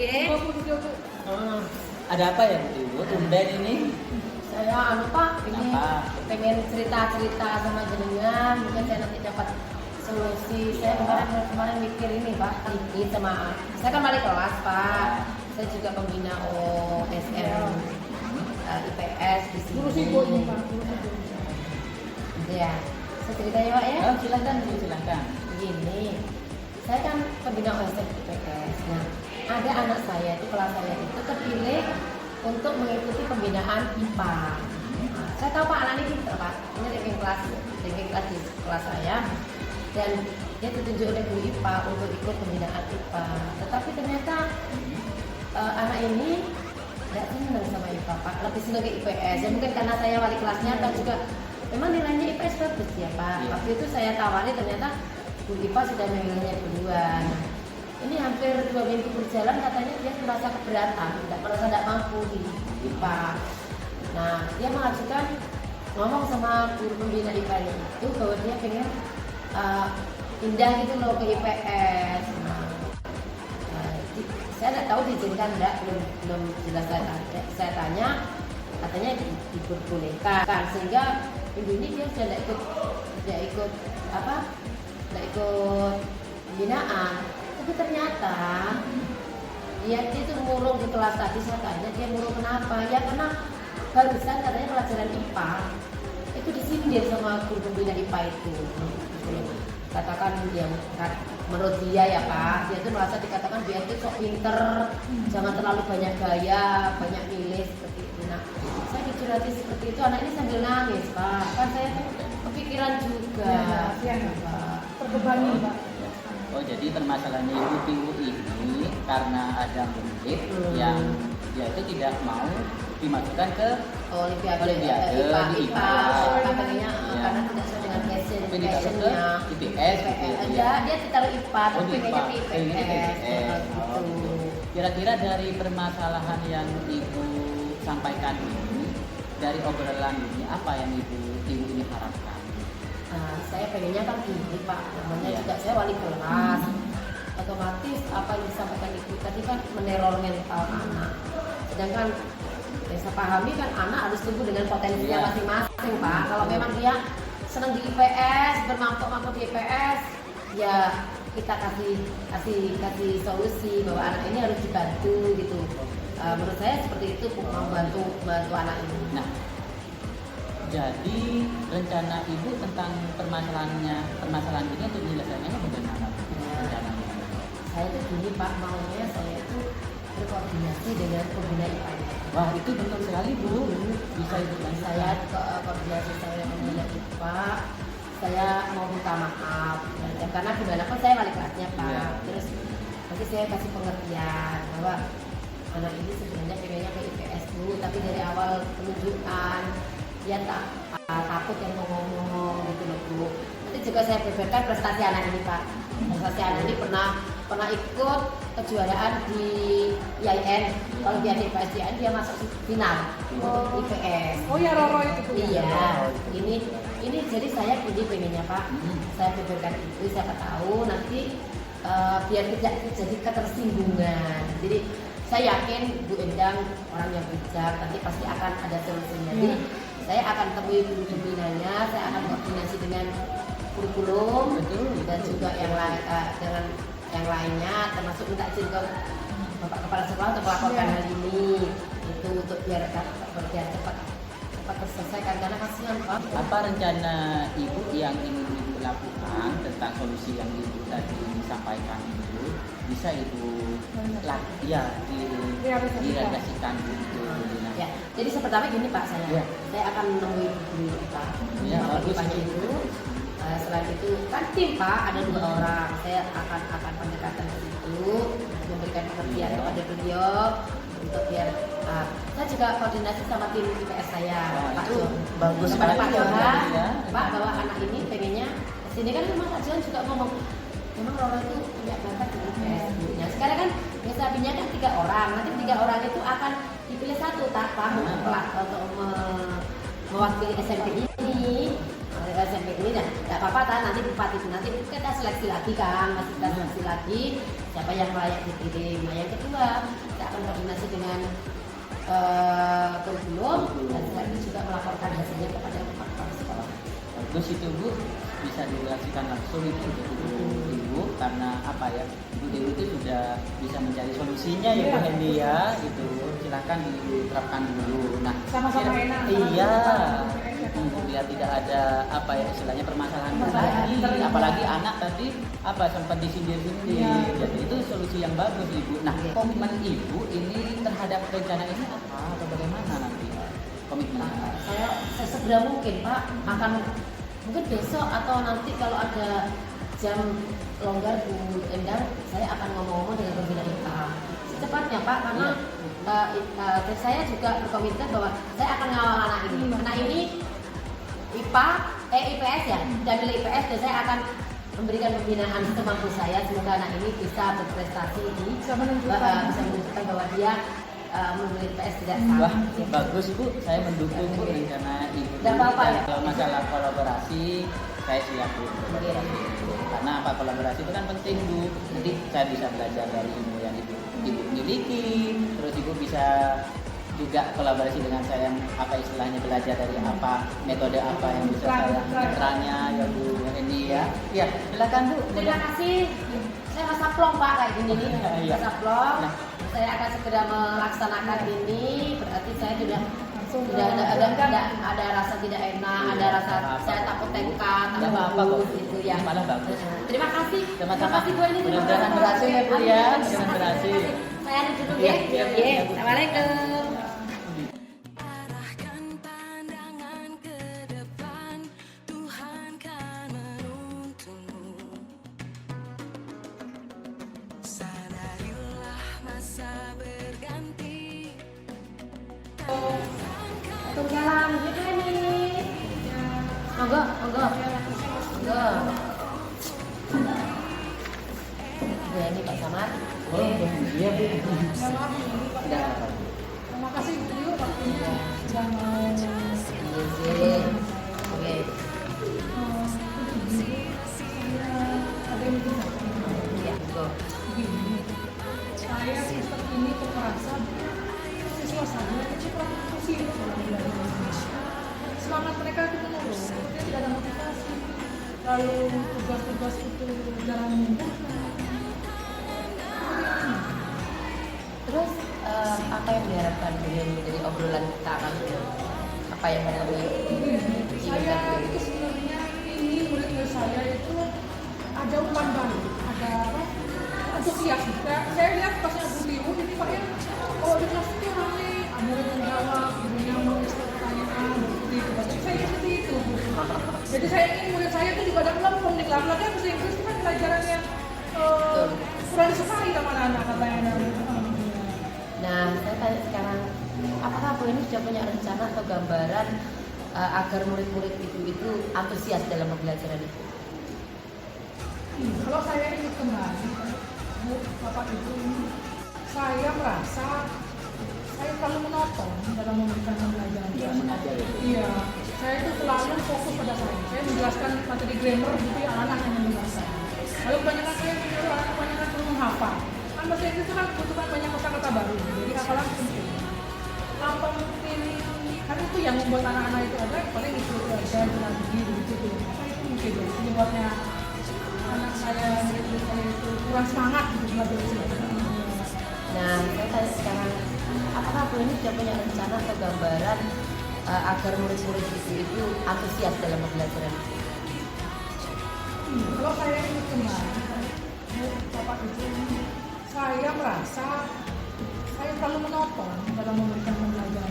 nggih. Ada apa ya Bu? Tumben ini? Saya Pak, ini Kenapa? pengen cerita-cerita sama jenengan, mungkin saya nanti dapat solusi. Saya kemarin mikir ini Pak, sedikit sama saya kan balik kelas Pak. Saya juga pembina OSM IPS di sini. Guru sibuk ini Pak. Ya, saya cerita ya Pak ya. Oh, silakan Bu, silakan. Gini, saya kan pembina OSM IPS. Nah, ada anak saya itu kelas saya itu terpilih untuk mengikuti pembinaan IPA. Nah, saya tahu Pak anak ini pintar Pak. Ini ranking kelas di kelas saya dan dia ditunjuk oleh guru IPA untuk ikut pembinaan IPA. Tetapi ternyata anak ini tidak senang sama IPA Pak, lebih senang ke IPS. Ya mungkin karena saya wali kelasnya atau juga memang nilainya IPS bagus ya Pak. Waktu itu saya tawari ternyata guru IPA sudah menilainya duluan. Ini hampir 2 minggu berjalan katanya dia merasa keberatan, tidak mampu di IPA. Nah, dia mengajukan ngomong sama guru pembina IPA itu bahwa dia pengen pindah gitu loh ke IPS. Nah, saya tidak tahu diizinkan enggak, belum jelas saya tanya, katanya diperbolehkan sehingga ibu ini dia sudah tidak ikut pembinaan. Tapi ternyata dia itu murung di kelas tadi, saya tanya dia murung kenapa? Ya karena barusan katanya pelajaran IPA itu disindir sama guru pembina IPA itu. Katakan yang menurut dia ya Pak, dia itu merasa dikatakan dia itu sok pinter, jangan terlalu banyak gaya, banyak milih seperti itu. Nah, saya dicurhati seperti itu, anak ini sambil nangis Pak. Kan saya tuh kepikiran juga. Ya, Pak. Terbebani Pak. Oh, jadi permasalahannya Ibu Tiwu ini karena ada murid yang dia itu tidak mau dimasukkan ke Olimpiade IPA katanya karena tidak sesuai dengan passionnya IPS. Dia ditaruh IPA tapi pengennya ke IPS gitu. Kira-kira dari permasalahan yang Ibu sampaikan ini, dari obrolan ini apa yang Ibu Tiwu ini harapkan? Saya pengennya kan gini Pak, namanya juga saya wali kelas, otomatis apa yang disampaikan ibu tadi kan meneror mental anak. Sedangkan yang saya pahami kan anak harus tumbuh dengan potensinya masing-masing Pak. Kalau memang dia senang di IPS, bermampu di IPS, ya kita kasih solusi bahwa anak ini harus dibantu gitu. Menurut saya seperti itu membantu anak ini. Nah, jadi rencana Ibu tentang permasalahan ini untuk menyelesaikannya bagaimana? Rencananya? Saya itu gini Pak, maunya saya itu berkoordinasi dengan pembina IPA. Wah, itu benar sekali Bu. Bisa Ibu lanjutkan. Saya koordinasi saya dengan pembina IPA. Saya mau minta maaf karena gimana pun saya wali kelasnya Pak. Terus nanti saya kasih pengertian bahwa anak ini sebenarnya pengennya ke IPS dulu, tapi dari awal penunjukan dia takut yang mau ngomong gitu loh Bu. Nanti juga saya beberkan prestasi anak ini Pak. Prestasi anak ini pernah ikut kejuaraan di IAIN. Kalau dia di IPS IAIN dia masuk final untuk IPS. Oh ya Roro itu Bu. Iya. Ini jadi saya pengennya Pak. Saya beberkan itu, siapa tahu nanti biar tidak terjadi ketersinggungan. Jadi saya yakin Bu Endang orang yang bijak, nanti pasti akan ada solusinya. Jadi saya akan temui guru pembinanya, saya akan koordinasi dengan kurikulum dan juga yang lain dengan yang lainnya, termasuk minta izin ke Bapak Kepala Sekolah untuk melaporkan hal ini, itu untuk biar cepat terselesaikan karena kasihan Pak. Apa rencana Ibu yang ingin Ibu lakukan tentang solusi yang Ibu tadi sampaikan itu bisa Ibu direalisasikan gitu? Ya, jadi pertama gini Pak, saya akan menemui guru Pak. Pagi itu, selain itu kan tim Pak ada 2 orang. Saya akan pendekatan ke situ, memberikan pengertian kepada beliau untuk biar saya juga koordinasi sama tim IPS saya. Pak Jo, bagus kepada Pak sekali Johan, ya. Pak bahwa anak ini pengennya sini kan memang Pak Johan juga ngomong memang Roro itu punya bakat di IPS. Nah sekarang kan biasanya kan 3 orang, nanti 3 orang itu akan dipilih 1 Pak untuk mewakili SMP ini. SMP ini dan nggak apa-apa kan nanti bupati itu nanti kita seleksi lagi kan, masih kita seleksi lagi siapa yang layak dikirim. Nah yang kedua kita akan koordinasi dengan kurikulum dan setelah itu juga melaporkan hasilnya kepada kepala sekolah. Bagus itu Bu, bisa dijelaskan langsung itu untuk Ibu karena apa ya, Ibu Dewi itu sudah bisa mencari solusinya ya Bu Hendy ya, itu silahkan diterapkan dulu. Nah, Sama-sama enak. iya, biar tidak ada apa ya istilahnya permasalahan lagi, apalagi anak tadi apa sempat disindir-sindir. Jadi itu solusi yang bagus Ibu. Nah, komitmen Ibu ini terhadap rencana ini apa atau bagaimana nanti komitmen? Saya sesegera mungkin Pak akan mungkin besok atau nanti kalau ada jam longgar Bu Endang saya akan ngomong-ngomong dengan pembina IPA secepatnya Pak karena saya juga berkomitmen bahwa saya akan ngawal anak ini. Anak ini IPA, IPS ya, dan nilai IPS dan saya akan memberikan pembinaan semampu saya. Semoga anak ini bisa berprestasi bisa menunjukkan bahwa dia menilai IPS tidak sama. Wah, bagus Bu, saya mendukung Bu rencana Ibu. Tidak apa-apa ya. Kalau masalah kolaborasi, saya siap Bu. Karena apa kolaborasi itu kan penting Bu. Nanti saya bisa belajar dari ilmu yang Ibu miliki, terus Ibu bisa juga kolaborasi dengan saya yang apa istilahnya belajar dari apa metode apa yang bisa saya mitranya ya Bu ini ya. Ya, silakan Bu. Terima kasih. Saya masa plong Pak kayak gini nih. Iya. Masa plong. Nah. Saya akan segera melaksanakan ini. Berarti saya sudah ada rasa tidak enak, ada rasa saya takut tekad, Tidak apa-apa kok. gitu ya. Malah bagus. Terima kasih. Sama-sama. Terima kasih Bu ini. Mudah-mudahan berhasil ya Bu ya. Mudah-mudahan berhasil. Saya ada dulu Iya, ya. iya, Iya. iya. Assalamualaikum. Arahkan pandangan ke depan, Tuhan kan menuntunmu. Sadarilah masa berganti. Jalan gitu nih. Monggo, monggo. Monggo. Bu ini Pak Samad. Iya Bu. Maaf ini Pak. Tidak apa. Terima kasih dulu waktunya sudah mau Oke. ada yang bikin Ya, monggo. begini. Saya sistem ini kekerasan siswa saya itu prostitusi semangat mereka itu menurun, sepertinya tidak ada motivasi, lalu tugas-tugas itu jarang muncul. Terus apa yang diharapkan dari obrolan kita kan? Apa yang kami Saya itu sebenarnya ini murid-murid saya itu ada umpan balik, ada apa? Antusias. Saya lihat pasnya Bu Timu ini Pak ya, oh di kelas itu rame, ada murid yang jawab, gurunya menulis pertanyaan, seperti itu. Saya seperti itu. Jadi saya ingin murid saya itu juga ada kelempung di kelas. Lagi bahasa Inggris itu kan pelajaran yang kurang disukai sama anak-anak katanya. Nah, saya tanya sekarang, apakah Bu ini sudah punya rencana atau gambaran agar murid-murid itu antusias dalam pembelajaran itu? Kalau saya ingat kembali, Bu, Bapak Ibu, saya merasa saya terlalu menonton dalam memberikan pembelajaran. Iya, saya itu selalu fokus pada saya. Saya menjelaskan materi grammar gitu ya, anak yang menjelaskan. Lalu kebanyakan saya menyuruh anak kebanyakan perlu menghafal. Kan bahasa Inggris itu kan butuhkan banyak kosakata baru, jadi hafalan penting. Apa mungkin kan itu yang membuat anak-anak itu ada paling itu aja jalan begini gitu. Apa itu mungkin ya penyebabnya anak saya itu kurang semangat gitu belajar. Nah, saya tanya sekarang, apakah Bu ini sudah punya rencana atau gambaran agar murid-murid itu antusias dalam pembelajaran itu? Kalau saya ingat kembali, Bu, Bapak Ibu, saya merasa saya terlalu menonton dalam memberikan pembelajaran.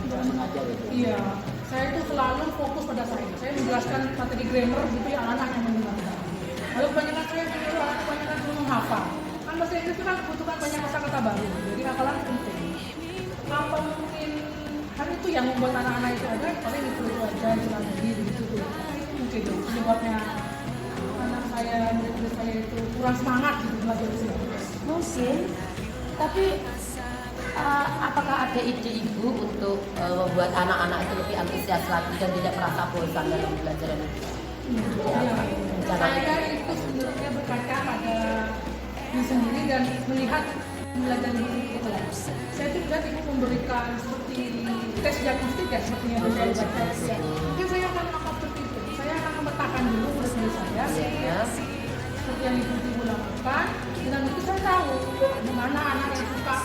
Iya, saya itu selalu fokus pada saya. Saya menjelaskan materi grammar gitu ya, anak yang mendengarkan. Lalu kebanyakan saya menyuruh anak kebanyakan perlu menghafal. Kan bahasa Inggris itu kan butuhkan banyak kosakata baru, jadi hafalan penting. Apa mungkin kan itu yang membuat anak-anak itu ada paling itu aja jalan begini gitu. Apa itu mungkin ya penyebabnya anak saya, murid saya itu kurang semangat gitu belajar Mungkin, tapi apakah ada ide Ibu untuk membuat anak-anak itu lebih antusias lagi dan tidak merasa bosan dalam pembelajaran itu? Iya. Saya itu sebenarnya berkaca pada diri sendiri dan melihat belajar itu. Saya juga ibu memberikan seperti tes diagnostik ya seperti yang saya baca ya. Mungkin saya akan melakukan seperti itu. Saya akan memetakan dulu murid saya. Iya. Seperti yang ibu lakukan. Dan itu saya tahu di mana anak yang suka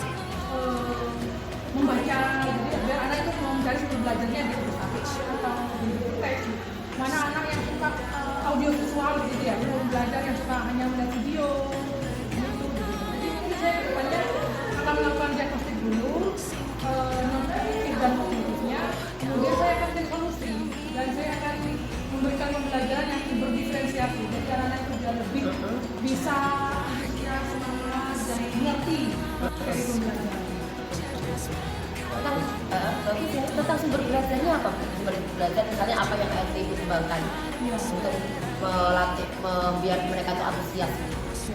membaca, jadi biar anak itu mau mencari sumber belajarnya di perpustakaan atau di bibliotek. Mana anak yang suka audio visual gitu ya, mau belajar yang suka hanya melihat video gitu. Jadi mungkin saya kedepannya akan melakukan diagnostik dulu, non-negatif dan positifnya, kemudian saya akan cari solusi dan saya akan memberikan pembelajaran yang berdiferensiasi, jadi anak-anak itu biar lebih bisa semangat dan mengerti dari pembelajaran. Bagus ya, tentang sumber belajarnya apa? Sumber belajar misalnya apa yang ART Ibu kembangkan untuk melatih, biar mereka itu antusias.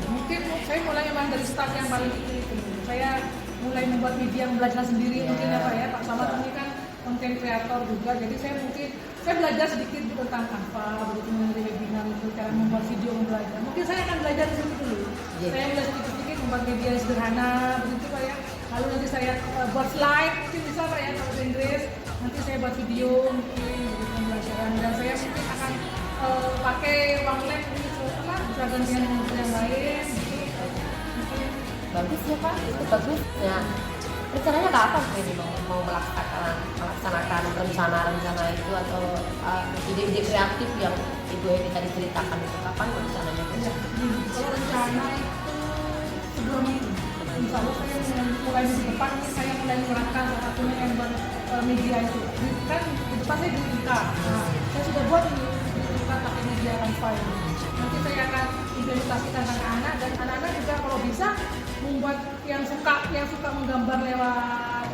Mungkin saya mulai memang dari start yang paling itu. Saya mulai membuat media belajar sendiri mungkin apa ya Pak Samad ini kan konten kreator juga, jadi saya belajar sedikit tentang Canva, begitu mengenai webinar itu cara membuat video belajar. Mungkin saya akan belajar di situ dulu. Saya belajar sedikit-sedikit membuat media yang sederhana begitu Pak ya. Lalu nanti saya buat slide, mungkin bisa Pak ya kalau Inggris. Nanti saya buat video mungkin pembelajaran dan saya mungkin akan pakai uang lab gitu apa bisa gantian dengan yang lain. Bagus ya Pak, itu bagus. Ya, rencananya kapan ini mau melaksanakan rencana itu atau ide-ide kreatif yang Ibu Eni tadi ceritakan itu kapan rencananya? Kalau rencana itu sebelum itu, insya Allah saya mulai minggu depan ini saya mulai menerapkan salah satunya yang buat media itu. Kan di depan saya di IKA. Nah, saya sudah buat ini IKA pakai media Canva ini. Nanti saya akan implementasikan ke anak-anak dan anak-anak juga kalau bisa membuat yang suka menggambar lewat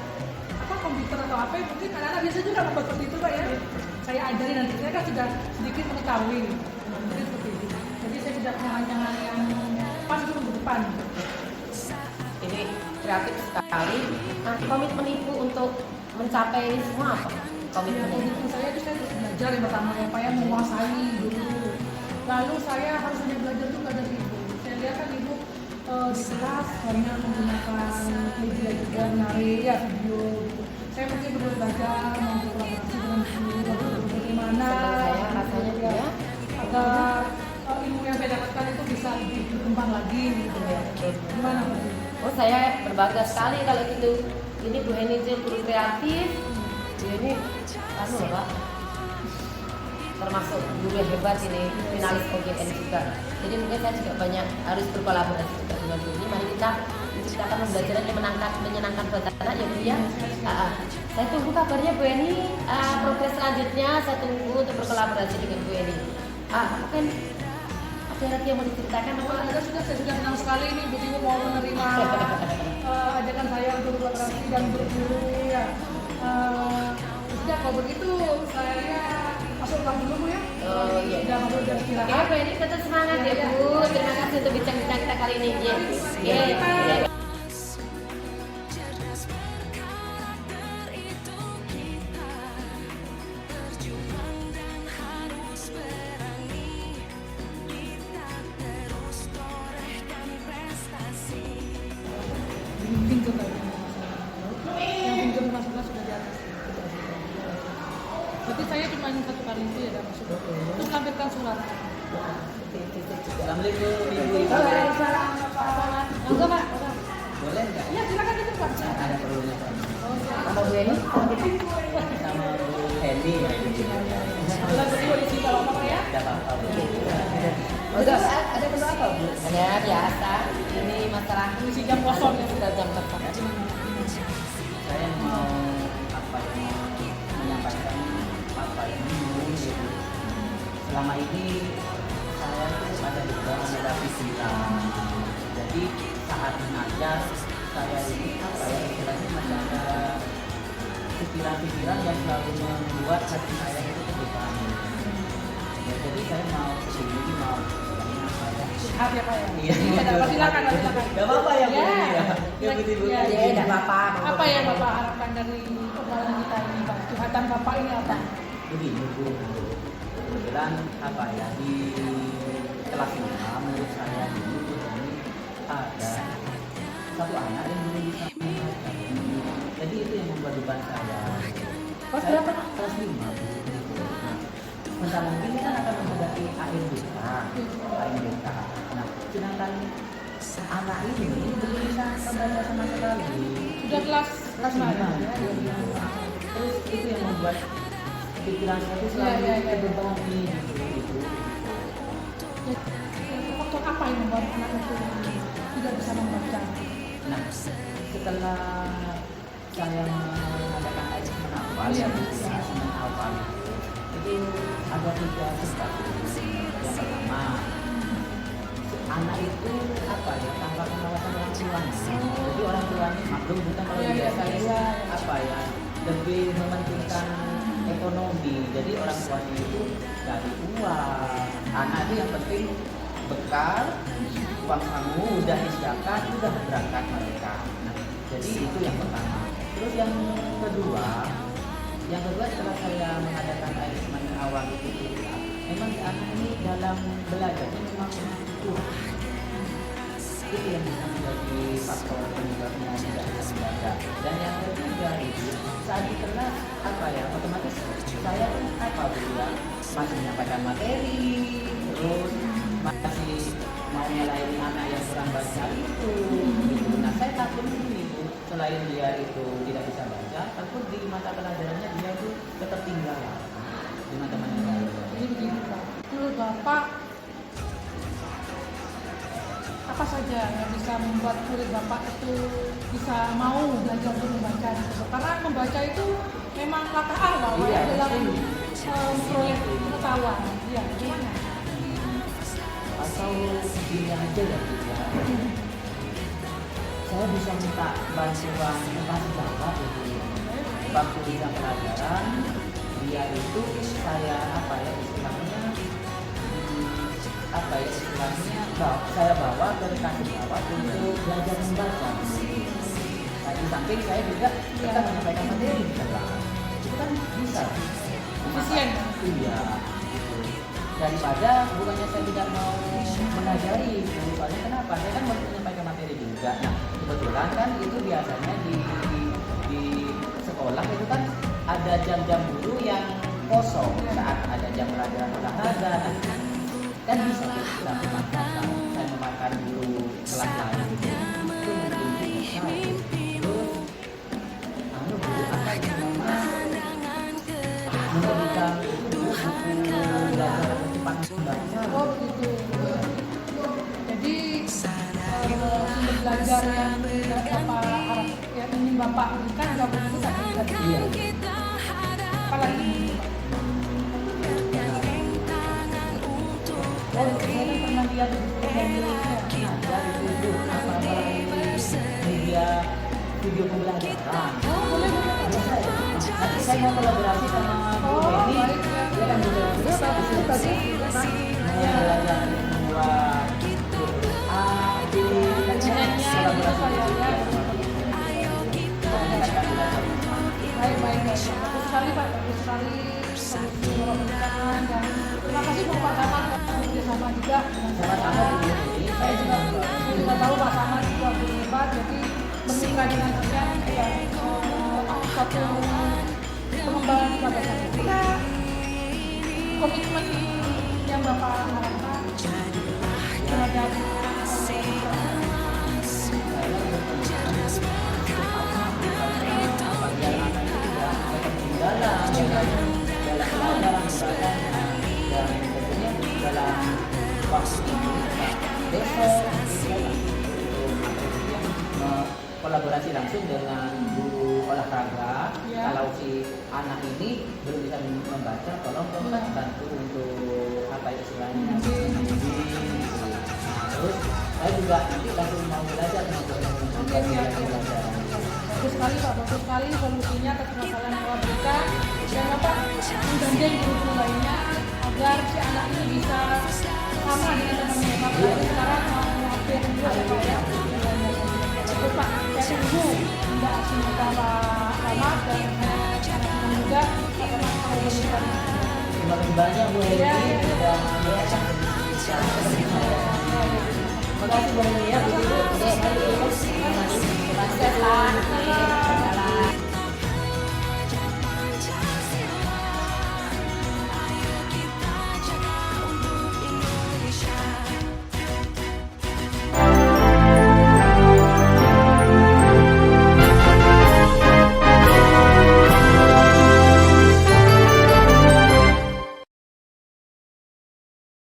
komputer atau apa, mungkin anak-anak biasa juga membuat seperti itu Pak ya. Saya ajari nanti, saya kan sudah sedikit mengetahui. Jadi seperti itu. Jadi saya sudah merancang yang pas dulu ke depan. Ini kreatif sekali. Nah, komitmen Ibu untuk mencapai ini semua apa? Komitmen saya itu saya harus belajar yang pertama ya Pak ya, menguasai dulu. Lalu saya harus banyak belajar juga dari Ibu. Saya lihat kan Ibu di kelas banyak menggunakan media juga menarik ya video. Saya mungkin perlu belajar mengkolaborasi dengan guru bagaimana rasanya ya agar ilmu yang saya dapatkan itu bisa lebih berkembang lagi gitu ya. Gimana Pak? Oh saya berbangga sekali kalau gitu. Ini Bu Eni guru kreatif. Ini loh Pak, termasuk guru yang hebat ini, finalis OGN juga. Jadi mungkin saya juga banyak harus berkolaborasi juga dengan Bu Eni. Mari kita menciptakan pembelajaran yang menyenangkan buat anak ya Bu ya. Saya tunggu kabarnya Bu Eni, progres selanjutnya saya tunggu untuk berkolaborasi dengan Bu Eni. Mungkin ada lagi yang mau diceritakan? Ada sudah, saya sudah senang sekali ini Bu Ibu mau menerima ajakan saya untuk berkolaborasi dan berguru ya. Sudah kalau begitu saya masuk kelas dulu Bu ya. Oh iya. Sudah masuk jam istirahat. Ya Bu Eni tetap semangat ya Bu. Terima kasih untuk bincang-bincang kita kali ini. Ya. cerdas berkarakter itu kita berjuang dan harus berani kita terus torehkan prestasi. Pintu tadi yang pintu masuk kelas sudah di atas. Berarti saya cuma satu kali itu ya masuk. Terus lampirkan surat. Assalamualaikum Ibu. Waalaikumsalam Pak. Enggak Pak. Boleh nggak? Ya silakan itu Pak. Ada perlunya Pak. Sama Bu Eni. Sama Bu Hendy. Kalau berdua di sini kalau apa ya? Tidak apa-apa. Ada perlu apa Bu? Ya biasa. Ini masalah Isi jam kosong ya. sudah jam kosong. Saya mau menyampaikan apa yang bingung gitu. Selama ini saya tuh ada beban, ada pikiran. Jadi saat mengajar saya ini apa ya istilahnya masih ada pikiran-pikiran yang selalu membuat hati saya itu terbeban. Ya, jadi saya mau kesini mau apa ya? Siap ya Pak ya. Iya. Silakan. Gak apa-apa ya Bu. Ya. Ya Bu. Ya, tidak apa-apa. Apa yang Bapak harapkan dari perjalanan kita ini Pak? Curhatan Bapak ini apa? Begini Bu. kebetulan apa ya di kelas 5 menurut saya dulu ini ada satu anak yang belum bisa membaca. Jadi itu yang membuat beban saya. Kelas Saya berapa? kelas 5. Nah, bentar lagi kita akan menghadapi AMDK. AMDK. Nah, sedangkan anak ini belum bisa membaca sama sekali. Sudah kelas Kelas 5 ya. Terus itu yang membuat pikiran saya itu selalu Iya. terbebani gitu. faktor apa yang membuat anak itu tidak bisa membaca? Nah, setelah saya mengadakan asesmen awal ya, asesmen awal itu ada 3 sebab. Yang pertama, anak itu apa ya, tanpa pengawasan orang tuanya. Jadi orang tuanya maklum bukan kalau Iya, biasa itu iya. apa ya, lebih mementingkan ekonomi. Jadi orang tuanya itu dari uang. Anak itu yang penting bekal, uang saku udah disediakan, udah berangkat mereka. Nah, jadi itu yang pertama. Terus yang kedua setelah saya mengadakan asesmen awal itu ya, memang si anak ini dalam belajarnya memang kurang. Itu yang bisa menjadi faktor penyebabnya tidak bisa membaca. Dan yang ketiga itu saat di kelas apa ya, otomatis saya pun apa ya, masih menyampaikan materi, terus masih mau nyalain anak yang kurang baca itu gitu. Nah, saya takut itu selain dia itu tidak bisa baca, takut di mata pelajarannya dia itu ketertinggalan di mata pelajaran. Jadi begini Pak, menurut Bapak apa saja yang bisa membuat murid Bapak itu bisa mau belajar untuk membaca gitu? Karena membaca itu memang langkah awal Iya, ya dalam pasti. memperoleh pengetahuan. Iya, gimana? Atau gini aja ya Bu, ya. Saya bisa minta bantuan kasih bapak gitu ya. Waktu bidang pelajaran dia itu saya apa ya istilahnya saya bawa ke kasih bapak untuk belajar membaca. Nah, di samping saya juga kita menyampaikan materi di kelas. Itu kan bisa. Efisien. Iya. Gitu. Daripada bukannya saya tidak mau mengajari, soalnya kenapa? Saya kan mau menyampaikan materi juga. Nah, kebetulan kan itu biasanya di sekolah itu kan ada jam-jam guru yang kosong saat ada jam pelajaran olahraga. Kan bisa kita memanfaatkan, saya memakan guru kelas lain gitu. Itu mungkin bisa. Terus, Bu, apa yang memberikan buku belajar kecepatan membaca. Oh begitu. Jadi sumber belajar yang Bapak harap yang ingin Bapak berikan juga begitu kan? Iya. Apalagi Oh, saya kan pernah lihat dari itu apalagi media video pembelajaran. oh boleh. Biasa ya. Nanti saya mau kolaborasi sama Bu Oh Beni. baik ya. Dia kan juga Bagus. mau belajar membuat A, B, Kajiannya gitu Pak ya. Baik. Bagus sekali Pak, bagus sekali solusi pemerintahan dan terima kasih Bapak Samad bekerjasama juga dengan Sama-sama Bu Beni. saya juga tahu Pak Samad juga berhebat, jadi bermitra dengan kalian ya suatu pengembangan kepada saya. Kita komitmen yang Bapak harapkan terhadap kolaborasi langsung dengan guru olahraga. Ya. Kalau si anak ini belum bisa membaca, tolong bantu untuk apa istilahnya membimbing. Nah, terus saya juga nanti langsung mau belajar bagus sekali Pak, bagus sekali solusinya atas masalah yang Bapak berikan dan Bapak menggandeng guru lainnya agar si anak ini bisa sama dengan temannya. Bapak sekarang mau hampir juga ya Pak ya. Bagus Pak, saya tunggu Anda aksi utama Ahmad dan anak juga bagaimana kalau berikan. Terima kasih banyak Bu Heli Iya, iya. sudah Terima kasih Bu Heli ya. Bu. Oke, terima kasih. Terima kasih.